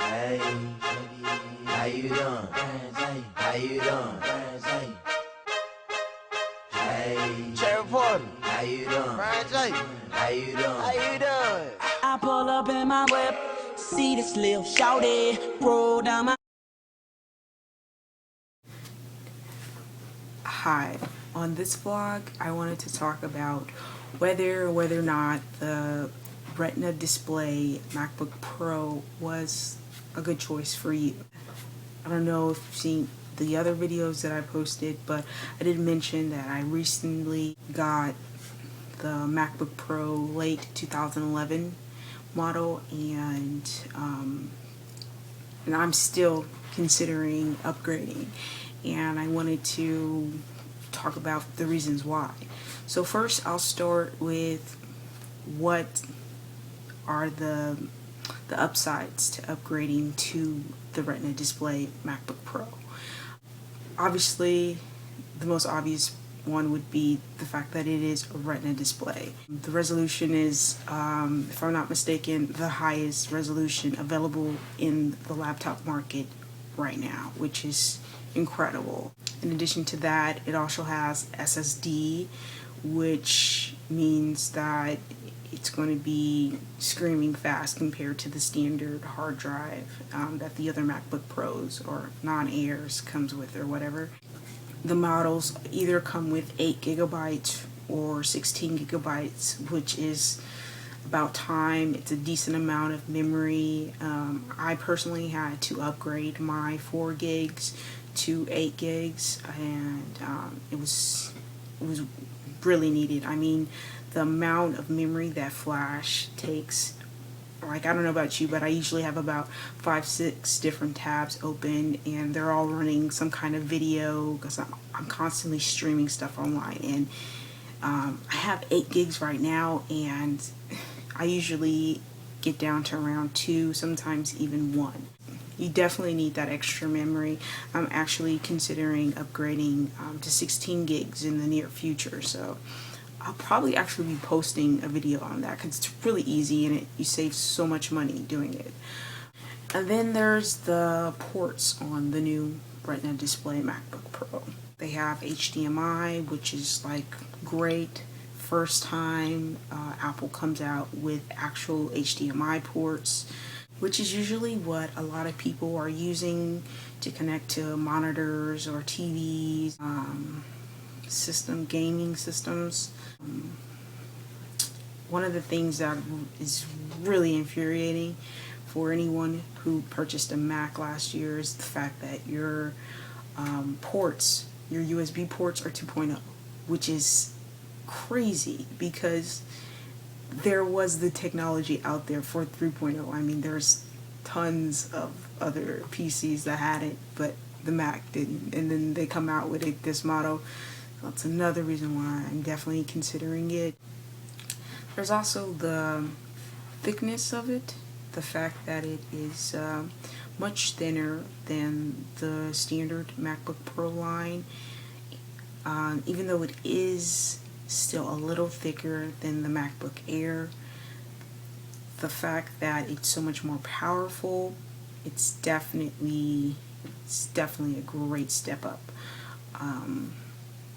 Hey, how you doing? How you doing? Hey, Cherry Porter, how you doing? Brian J, how you doing? How you doing? I pull up in my whip, see this little shawty roll down my. Hi, on this vlog I wanted to talk about whether or not the Retina display MacBook Pro was a good choice for you. I don't know if you've seen the other videos that I posted, but I did mention that I recently got the MacBook Pro late 2011 model, and I'm still considering upgrading, and I wanted to talk about the reasons why. So first I'll start with what are the upsides to upgrading to the Retina display MacBook Pro. Obviously, the most obvious one would be the fact that it is a Retina display. The resolution is, if I'm not mistaken, the highest resolution available in the laptop market right now, which is incredible. In addition to that, it also has SSD, which means that it's going to be screaming fast compared to the standard hard drive that the other MacBook Pros or non-Airs comes with or whatever. The models either come with 8 gigabytes or 16 gigabytes, which is about time. It's a decent amount of memory. I personally had to upgrade my 4 gigs to 8 gigs, and it was really needed. I mean, the amount of memory that Flash takes, like, I don't know about you, but I usually have about 5-6 different tabs open, and they're all running some kind of video because I'm constantly streaming stuff online, and I have 8 gigs right now, and I usually get down to around 2, sometimes even 1. You definitely need that extra memory. I'm actually considering upgrading to 16 gigs in the near future, so I'll probably actually be posting a video on that because it's really easy and you save so much money doing it. And then there's the ports on the new Retina display MacBook Pro. They have HDMI, which is like great. First time Apple comes out with actual HDMI ports, which is usually what a lot of people are using to connect to monitors or TVs, gaming systems. One of the things that is really infuriating for anyone who purchased a Mac last year is the fact that your USB ports are 2.0, which is crazy because there was the technology out there for 3.0. I mean, there's tons of other PCs that had it, but the Mac didn't, and then they come out with this model. That's another reason why I'm definitely considering it. There's also the thickness of it, the fact that it is much thinner than the standard MacBook Pro line, even though it is still a little thicker than the MacBook Air. The fact that it's so much more powerful, it's definitely a great step up.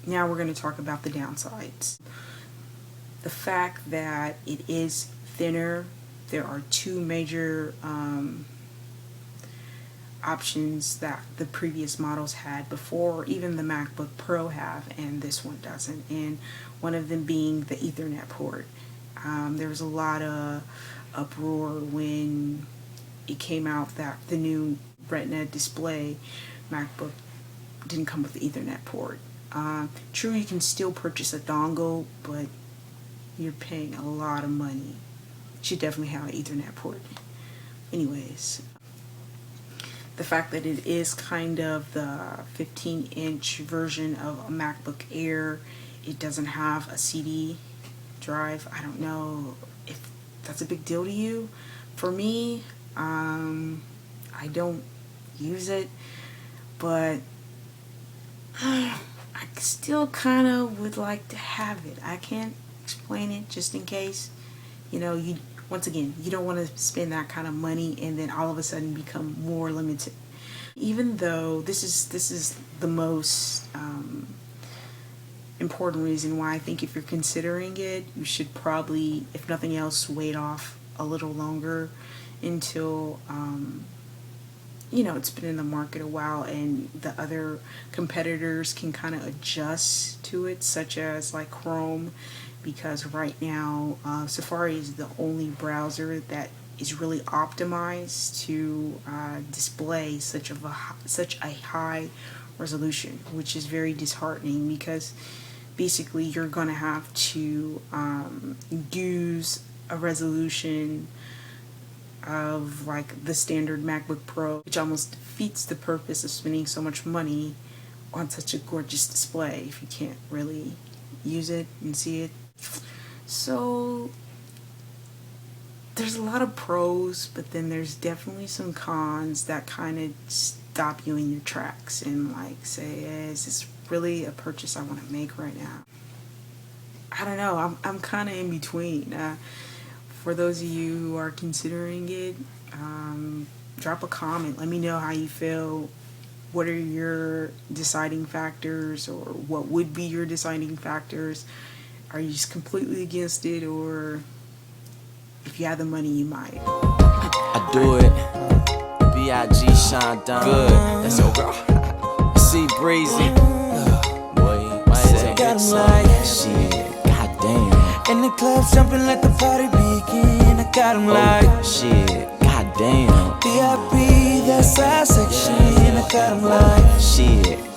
Now we're going to talk about the downsides. The fact that it is thinner, there are 2 major options that the previous models had before, even the MacBook Pro have, and this one doesn't, and one of them being the Ethernet port. There was a lot of uproar when it came out that the new Retina display MacBook didn't come with the Ethernet port. True, you can still purchase a dongle, but you're paying a lot of money. You should definitely have an Ethernet port. Anyways, the fact that it is kind of the 15-inch version of a MacBook Air, it doesn't have a CD drive. I don't know if that's a big deal to you. For me, I don't use it, but I still kind of would like to have it. I can't explain it, just in case. You know, once again, you don't want to spend that kind of money and then all of a sudden become more limited. Even though this is the most important reason why I think if you're considering it, you should probably, if nothing else, wait off a little longer until it's been in the market a while and the other competitors can kind of adjust to it, such as like Chrome, because right now Safari is the only browser that is really optimized to display such a high resolution, which is very disheartening because basically you're gonna have to use a resolution of like the standard MacBook Pro, which almost defeats the purpose of spending so much money on such a gorgeous display if you can't really use it and see it. So there's a lot of pros, but then there's definitely some cons that kind of stop you in your tracks and like say, hey, is this really a purchase I want to make right now? I don't know. I'm kind of in between. For those of you who are considering it, drop a comment. Let me know how you feel. What are your deciding factors, or what would be your deciding factors? Are you just completely against it, or if you have the money, you might? I do it. B.I.G. Sean Dunn. Good. That's your girl. C Breezy. Boy, my head got him like shit. Goddamn. In the club jumping, let the party begin. I got him like shit. Goddamn. VIP, that side section. I got him like shit.